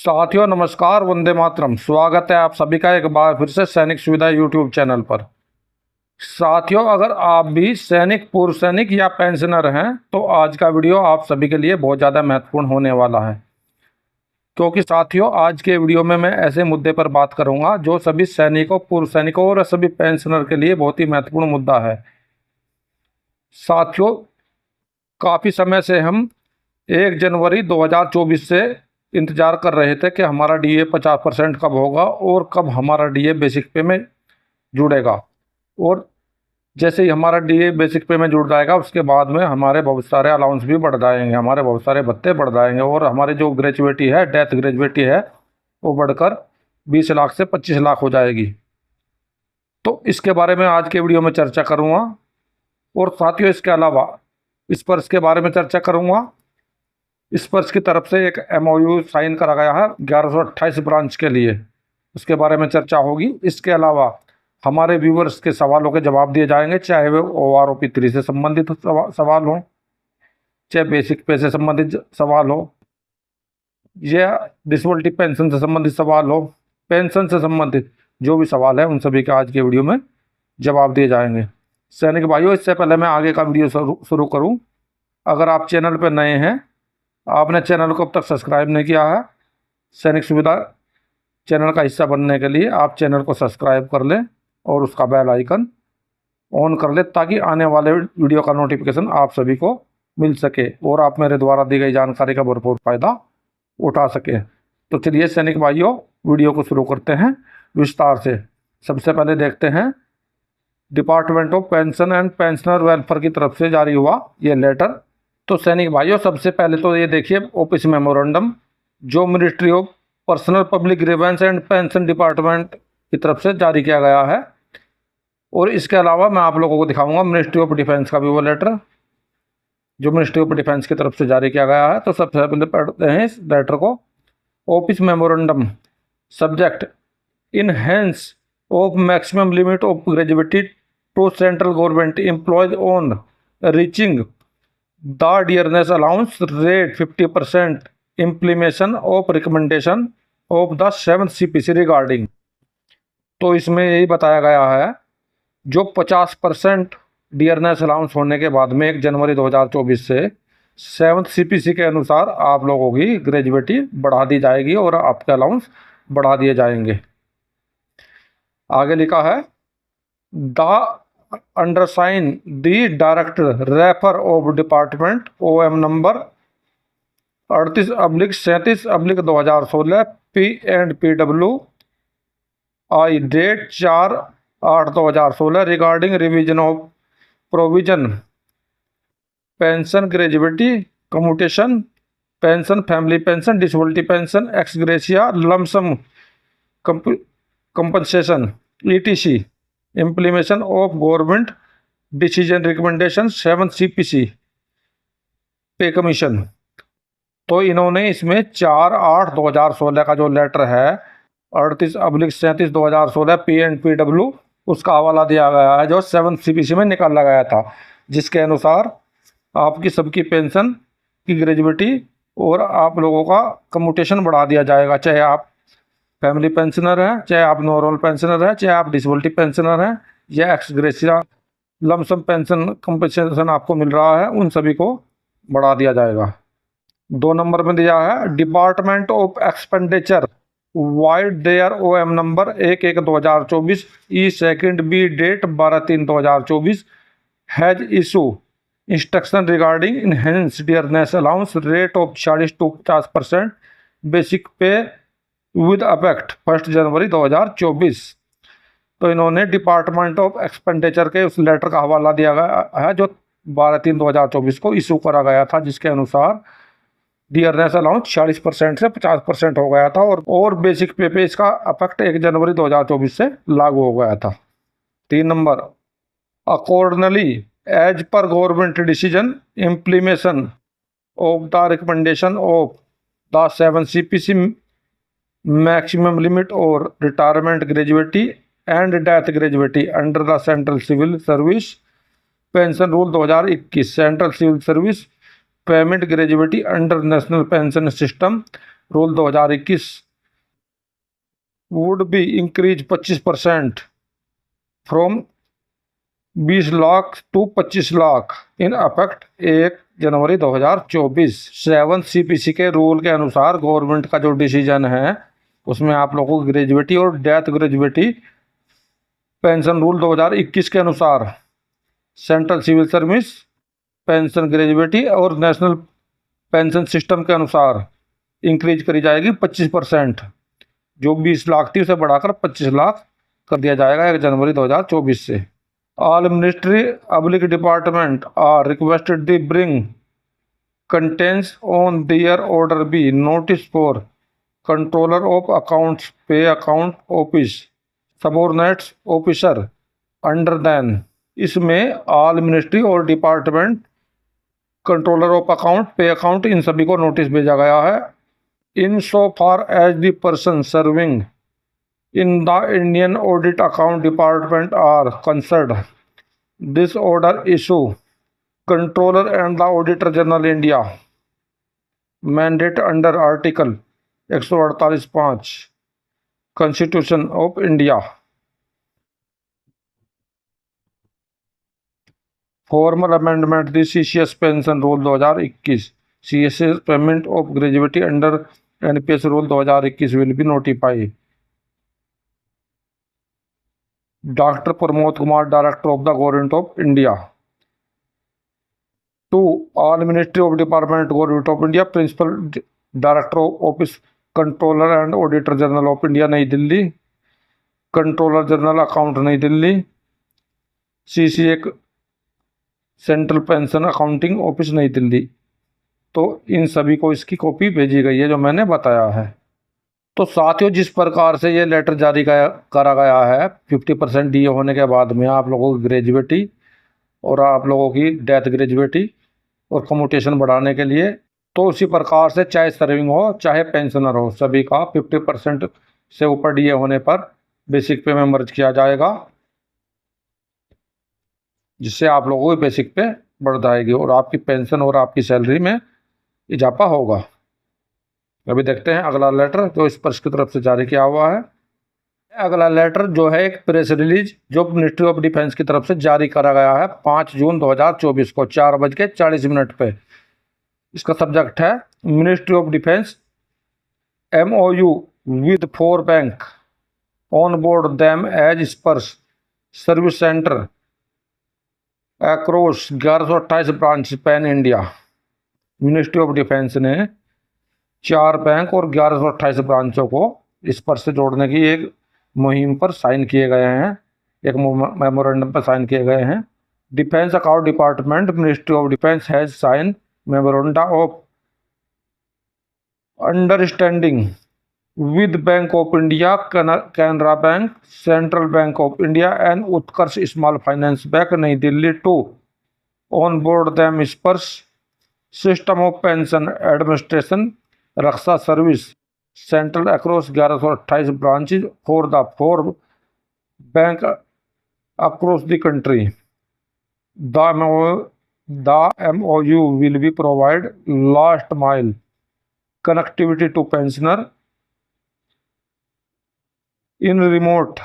साथियों नमस्कार, वंदे मातरम। स्वागत है आप सभी का एक बार फिर से सैनिक सुविधा यूट्यूब चैनल पर। साथियों, अगर आप भी सैनिक, पूर्व सैनिक या पेंशनर हैं तो आज का वीडियो आप सभी के लिए बहुत ज़्यादा महत्वपूर्ण होने वाला है, क्योंकि साथियों आज के वीडियो में मैं ऐसे मुद्दे पर बात करूंगा जो सभी सैनिकों, पूर्व सैनिकों और सभी पेंशनर के लिए बहुत ही महत्वपूर्ण मुद्दा है। साथियों, काफ़ी समय से हम 1 जनवरी 2024 से इंतज़ार कर रहे थे कि हमारा डीए 50% कब होगा और कब हमारा डीए बेसिक पे में जुड़ेगा। और जैसे ही हमारा डीए बेसिक पे में जुड़ जाएगा उसके बाद में हमारे बहुत सारे अलाउंस भी बढ़ जाएंगे, हमारे बहुत सारे भत्ते बढ़ जाएंगे और हमारी जो ग्रेजुएटी है, डेथ ग्रेजुएटी है, वो बढ़कर 20 लाख से 25 लाख हो जाएगी। तो इसके बारे में आज के वीडियो में चर्चा करूँगा। और साथियों, इसके अलावा इस पर इसके बारे में चर्चा करूँगा। स्पर्श की तरफ से एक एमओयू साइन करा गया है 1128 ब्रांच के लिए, उसके बारे में चर्चा होगी। इसके अलावा हमारे व्यूवर्स के सवालों के जवाब दिए जाएंगे, चाहे वे OROP 3 से संबंधित सवाल हो, चाहे बेसिक पे से संबंधित सवाल हो, या डिसेबिलिटी पेंशन से संबंधित सवाल हो, पेंशन से संबंधित जो भी सवाल है उन सभी का आज के वीडियो में जवाब दिए जाएंगे। सैनिक भाइयों, इससे पहले मैं आगे का वीडियो शुरू करूँ, अगर आप चैनल पर नए हैं, आपने चैनल को अब तक सब्सक्राइब नहीं किया है, सैनिक सुविधा चैनल का हिस्सा बनने के लिए आप चैनल को सब्सक्राइब कर लें और उसका बेल आइकन ऑन कर लें, ताकि आने वाले वीडियो का नोटिफिकेशन आप सभी को मिल सके और आप मेरे द्वारा दी गई जानकारी का भरपूर फ़ायदा उठा सके। तो चलिए सैनिक भाइयों, वीडियो को शुरू करते हैं विस्तार से। सबसे पहले देखते हैं department of pension and pensioner welfare की तरफ से जारी हुआ ये लेटर। तो सैनिक भाइयों, सबसे पहले तो ये देखिए ऑफिस मेमोरेंडम जो ministry of personnel public grievance and pension department की तरफ से जारी किया गया है। और इसके अलावा मैं आप लोगों को दिखाऊंगा मिनिस्ट्री ऑफ डिफेंस का भी वो लेटर जो मिनिस्ट्री ऑफ डिफेंस की तरफ से जारी किया गया है। तो सबसे पहले पढ़ते हैं इस लेटर को। Office memorandum subject enhance of maximum limit of gratuity to central government employees on reaching the dearness allowance rate 50% implementation of recommendation of the 7th CPC regarding। तो इसमें यही बताया गया है जो 50% डियरनेस अलाउंस होने के बाद में 1 जनवरी 2024 से 7th CPC के अनुसार आप लोगों की ग्रेजुएटी बढ़ा दी जाएगी और आपके अलाउंस बढ़ा दिए जाएंगे। आगे लिखा है the undersign the director refer of department OM number 38/37/2016 P&PW I date 4/8/2016 regarding revision of provision pension gratuity commutation pension family pension disability pension ex gratia lump sum compensation ETC implementation of government decision recommendation 7 CPC pay commission. तो इन्होंने इसमें 4/8/2016 का जो letter है 38/37/2016 P&PW उसका हवाला दिया गया है जो 7 CPC में निकाला गया था, जिसके अनुसार आपकी सबकी पेंशन की ग्रेजुएटी और आप लोगों का कम्यूटेशन बढ़ा दिया जाएगा, चाहे आप फैमिली पेंशनर है, चाहे आप नॉर्मल पेंशनर है, चाहे आप डिसेबिलिटी पेंशनर हैं, या x gratia lump sum pension compensation आपको मिल रहा है, उन सभी को बढ़ा दिया जाएगा। 2 नंबर में दिया है department of expenditure vide their OM number 1/1/2024 E2 B date 12/3/2024 has issue instruction regarding enhance dearness allowance rate of 40 to 50% basic pay with effect 1 जनवरी 2024। तो इन्होंने डिपार्टमेंट ऑफ एक्सपेंडिचर के उस लेटर का हवाला दिया गया है जो 12/3/2024 को इशू करा गया था, जिसके अनुसार डियरनेस अलाउंस 40% से 50% हो गया था और बेसिक पे इसका अफेक्ट 1 जनवरी 2024 से लागू हो गया था। 3 number accordingly as per government decision implementation of the recommendation of the 7 CPC maximum limit और retirement gratuity and death gratuity under the central civil service pension rule 2021 central civil service payment gratuity under national pension system rule 2021 would be increase 25% from 20 lakh to 25 lakh in effect 1 January 2024। 7 CPC के rule के अनुसार government का जो decision है उसमें आप लोगों को ग्रेजुएटी और डेथ ग्रेजुएटी पेंशन रूल 2021 के अनुसार central civil service pension gratuity और नेशनल पेंशन सिस्टम के अनुसार इंक्रीज करी जाएगी 25%। जो 20 लाख थी उसे बढ़ाकर 25 लाख कर दिया जाएगा 1 जनवरी 2024 से। All ministry public department are requested the bring contents on their order be notice for controller of accounts pay account office subordinates officer under then. इसमें ऑल मिनिस्ट्री और department controller of account pay account इन सभी को notice भेजा गया है। In so far as the person serving in the Indian Audit Account Department are concerned, this order issue Controller and the Auditor General India mandate under Article 148(5) Constitution of India. Formal amendment the CCS Pension Rule 2021 CCS Payment of Gratuity under NPS Rule 2021 will be notified. Dr. Pramod Kumar, Director of the Government of India. 2. All Ministry of Department, Government of India, Principal Director of Office, Controller and Auditor General of India, नई Delhi, Controller General Account नई Delhi, CCA central pension accounting office नई दिल्ली। तो इन सभी को इसकी copy भेजी गई है जो मैंने बताया है। तो साथियों, जिस प्रकार से ये लेटर जारी करा गया है 50% डीए होने के बाद में आप लोगों की ग्रेजुएटी और आप लोगों की डेथ ग्रेजुएटी और कम्यूटेशन बढ़ाने के लिए, तो उसी प्रकार से चाहे सर्विंग हो चाहे पेंशनर हो, सभी का 50% से ऊपर डीए होने पर बेसिक पे में मर्ज किया जाएगा, जिससे आप लोगों की बेसिक पे बढ़ जाएगी और आपकी पेंशन और आपकी सैलरी में इजाफा होगा। अभी देखते हैं अगला लेटर जो स्पर्श की तरफ से जारी किया हुआ है। अगला लेटर जो है एक प्रेस रिलीज जो मिनिस्ट्री ऑफ डिफेंस की तरफ से जारी करा गया है 5 जून 2024 को 4:40 पे। इसका सब्जेक्ट है ministry of defence MOU with 4 bank on board them as Sparsh service centre across 1128 branch pan India. Ministry of defence ने 4 बैंक और 1128 ब्रांचों को इस पर से जोड़ने की एक मुहिम पर साइन किए गए हैं, एक मेमोरेंडम पर साइन किए गए हैं। Defence account department ministry of defence has sign memoranda of understanding with bank of India, Canara bank, central bank of India and Utkarsh small finance bank New Delhi to on board them Sparsh system of pension administration Raksha service central across 1128 branches for the 4 bank across the country. The MOU will be provide last mile connectivity to pensioner in remote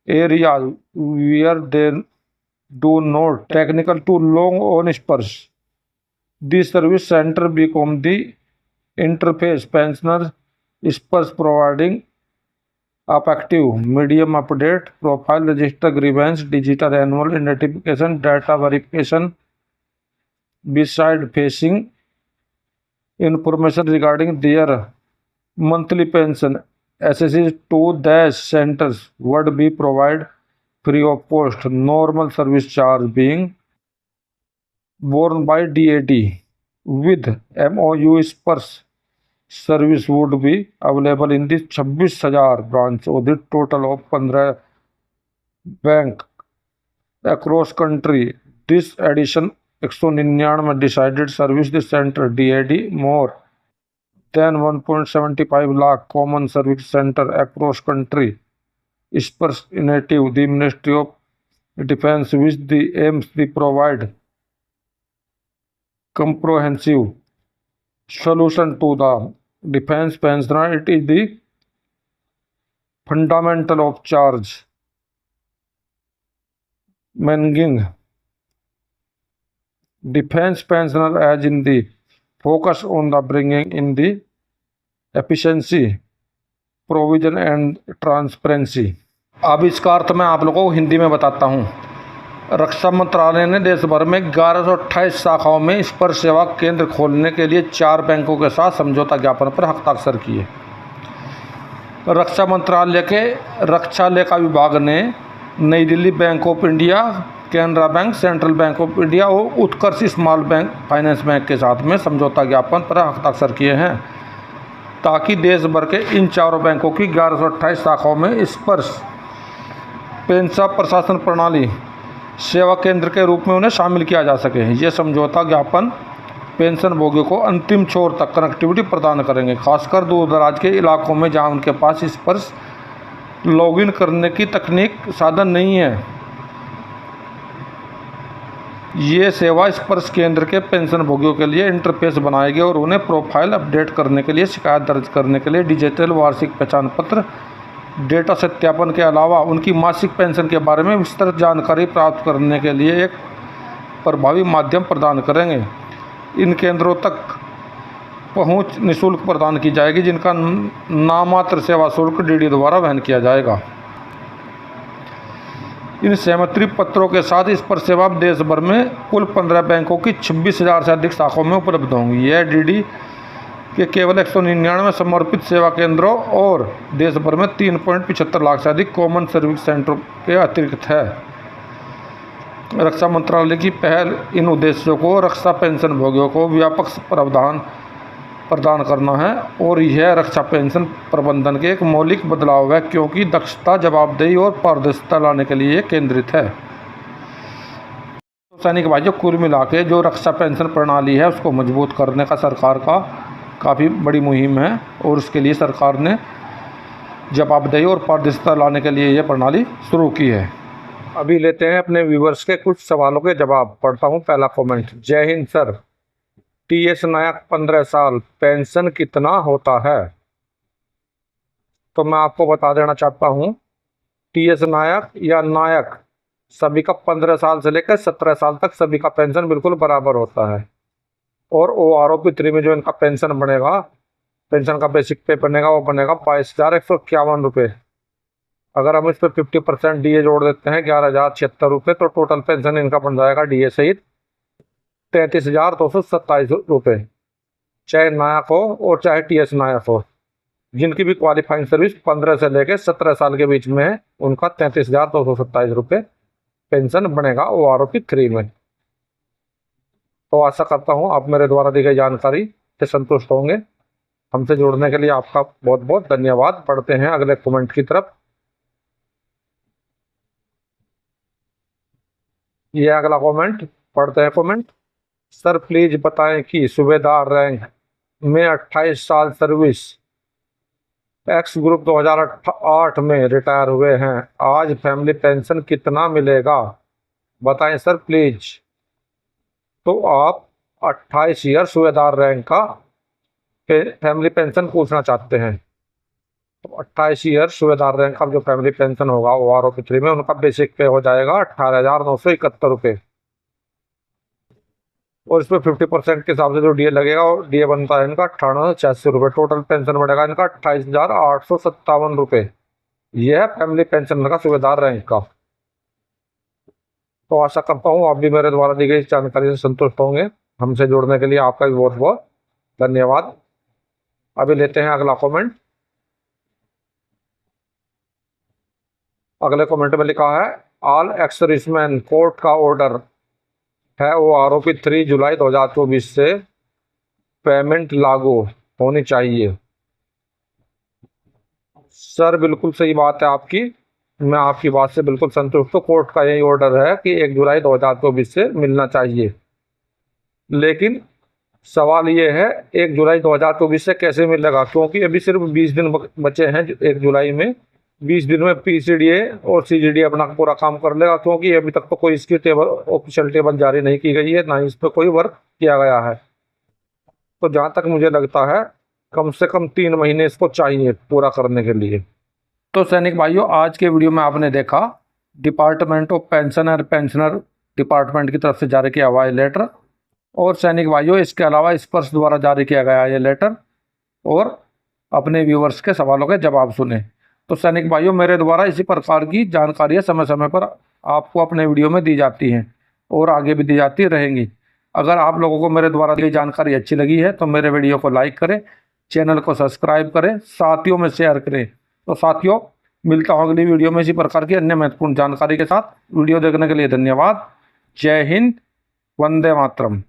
areas where they do not technical too long on spurs. This service center become the interface pensioner spurs providing effective medium update profile register grievance digital annual identification data verification beside facing information regarding their monthly pension accesses to the centers would be provided free of cost, normal service charge being borne by DAD. With MOU spurs service would be available in the 26,000 branch or the total of 15 bank across country. This addition 199 decided service the center DAD more than 1.75 lakh common service center across country. Spurs initiative the Ministry of Defense with the aims to provide comprehensive solution to the defence pensioner, it is the fundamental of charge managing defense pensioner as in the focus on the bringing in the efficiency, provision and transparency। अब इसका अर्थ मैं आप लोगों को हिंदी में बताता हूँ। रक्षा मंत्रालय ने देश भर में 1128 शाखाओं में स्पर्श सेवा केंद्र खोलने के लिए 4 बैंकों के साथ समझौता ज्ञापन पर हस्ताक्षर किए। रक्षा मंत्रालय के रक्षा लेखा विभाग ने नई Delhi bank of India, Canara bank, central bank of India और उत्कर्ष स्मॉल बैंक फाइनेंस बैंक के साथ में समझौता ज्ञापन पर हस्ताक्षर किए हैं ताकि देश भर के इन चारों बैंकों की 1128 शाखाओं में स्पर्श पेंशन प्रशासन प्रणाली सेवा केंद्र के रूप में उन्हें शामिल किया जा सके। ये समझौता ज्ञापन पेंशन भोगियों को अंतिम छोर तक कनेक्टिविटी प्रदान करेंगे, खासकर दूर दराज के इलाकों में जहां उनके पास स्पर्श लॉगिन करने की तकनीक साधन नहीं है। ये सेवा स्पर्श केंद्र के पेंशन भोगियों के लिए इंटरफेस बनाएगी और उन्हें प्रोफाइल अपडेट करने के लिए, शिकायत दर्ज करने के लिए डिजिटल वार्षिक पहचान पत्र, डेटा सत्यापन के अलावा उनकी मासिक पेंशन के बारे में विस्तृत जानकारी प्राप्त करने के लिए एक प्रभावी माध्यम प्रदान करेंगे। इन केंद्रों तक पहुंच निःशुल्क प्रदान की जाएगी, जिनका नामात्र सेवा शुल्क डीडी द्वारा वहन किया जाएगा। इन सहमति पत्रों के साथ इस पर सेवा देश भर में कुल 15 बैंकों की 26,000 से अधिक शाखाओं में उपलब्ध होंगी। यह डीडी के केवल 199 समर्पित सेवा केंद्रों और देश भर में 3.75 लाख से अधिक कॉमन सर्विस सेंटरों के अतिरिक्त है। रक्षा मंत्रालय की पहल इन उद्देश्यों को रक्षा पेंशन भोगियों को व्यापक प्रावधान प्रदान करना है और यह रक्षा पेंशन प्रबंधन के एक मौलिक बदलाव है, क्योंकि दक्षता, जवाबदेही और पारदर्शिता लाने के लिए केंद्रित है। तो सैनिक भाइयों, कुल मिला के जो रक्षा पेंशन प्रणाली है उसको मजबूत करने का सरकार का काफ़ी बड़ी मुहिम है और उसके लिए सरकार ने जवाबदेही और पारदर्शिता लाने के लिए यह प्रणाली शुरू की है। अभी लेते हैं अपने व्यूवर्स के कुछ सवालों के जवाब। पढ़ता हूँ पहला कमेंट। जय हिंद सर, टीएस नायक 15 साल पेंशन कितना होता है? तो मैं आपको बता देना चाहता हूँ, टीएस नायक या नायक सभी का 15 साल से लेकर 17 साल तक सभी का पेंशन बिल्कुल बराबर होता है। और OROP 3 में जो इनका पेंशन बनेगा, पेंशन का बेसिक पे बनेगा, वो बनेगा 22,151 रुपये। अगर हम इस पर 50% डीए जोड़ देते हैं 11,076 रुपये, तो टोटल पेंशन इनका बन जाएगा डीए सहित 33,227 रुपये, चाहे नायक हो और चाहे टीएस नायक हो। जिनकी भी क्वालिफाइंग सर्विस 15 से लेकर 17 साल के बीच में है, उनका 33,227 रुपये पेंशन बनेगा OROP 3 में। तो आशा करता हूँ आप मेरे द्वारा दी गई जानकारी से संतुष्ट होंगे। हमसे जुड़ने के लिए आपका बहुत बहुत धन्यवाद। पढ़ते हैं अगले कमेंट की तरफ। ये अगला कमेंट, पढ़ते हैं कमेंट। सर प्लीज बताएं कि सूबेदार रैंक में 28 साल सर्विस, एक्स ग्रुप 2008 में रिटायर हुए हैं, आज फैमिली पेंशन कितना मिलेगा बताएं सर प्लीज। तो आप 28 ईयर सूबेदार रैंक का फैमिली पेंशन पूछना चाहते हैं। तो 28 ईयर सूबेदार रैंक का जो फैमिली पेंशन होगा OROP 3 में, उनका बेसिक पे हो जाएगा 18,971 रुपये। और इसमें 50% के हिसाब से जो डीए लगेगा, और डीए बनता है इनका 9886 रुपये। टोटल पेंशन बढ़ेगा इनका 28,857 रुपये। यह है फैमिली पेंशन का सूबेदार रैंक का। तो आशा करता हूँ आप भी मेरे द्वारा दी गई जानकारी से संतुष्ट होंगे। हमसे जुड़ने के लिए आपका भी बहुत बहुत धन्यवाद। अभी लेते हैं अगला कमेंट। अगले कमेंट में लिखा है, ऑल एक्स सर्विसमैन कोर्ट का ऑर्डर है OROP 3 जुलाई 2024 से पेमेंट लागू होनी चाहिए। सर बिल्कुल सही बात है आपकी, मैं आपकी बात से बिल्कुल संतुष्ट हूँ। कोर्ट का यही ऑर्डर है कि 1 जुलाई 2024 से मिलना चाहिए। लेकिन सवाल ये है 1 जुलाई 2024 से कैसे मिलेगा, क्योंकि अभी सिर्फ 20 दिन बचे हैं 1 जुलाई में। 20 दिन में PCDA और CGD अपना पूरा काम कर लेगा, क्योंकि अभी तक तो कोई इसकी टेबल, ऑफिशियल टेबल जारी नहीं की गई है, ना ही इस पर कोई वर्क किया गया है। तो जहाँ तक मुझे लगता है कम से कम 3 महीने इसको चाहिए पूरा करने के लिए। तो सैनिक भाइयों, आज के वीडियो में आपने देखा डिपार्टमेंट ऑफ पेंशन और पेंशनर डिपार्टमेंट की तरफ से जारी किया हुआ है लेटर, और सैनिक भाइयों इसके अलावा स्पर्श द्वारा जारी किया गया है ये लेटर, और अपने व्यूवर्स के सवालों के जवाब सुने। तो सैनिक भाइयों, मेरे द्वारा इसी प्रकार की जानकारियाँ समय समय पर आपको अपने वीडियो में दी जाती हैं और आगे भी दी जाती रहेंगी। अगर आप लोगों को मेरे द्वारा दी जानकारी अच्छी लगी है तो मेरे वीडियो को लाइक करें, चैनल को सब्सक्राइब करें, साथियों में शेयर करें। तो साथियों, मिलता हूँ अगली वीडियो में इसी प्रकार की अन्य महत्वपूर्ण जानकारी के साथ। वीडियो देखने के लिए धन्यवाद। जय हिंद, वंदे मातरम।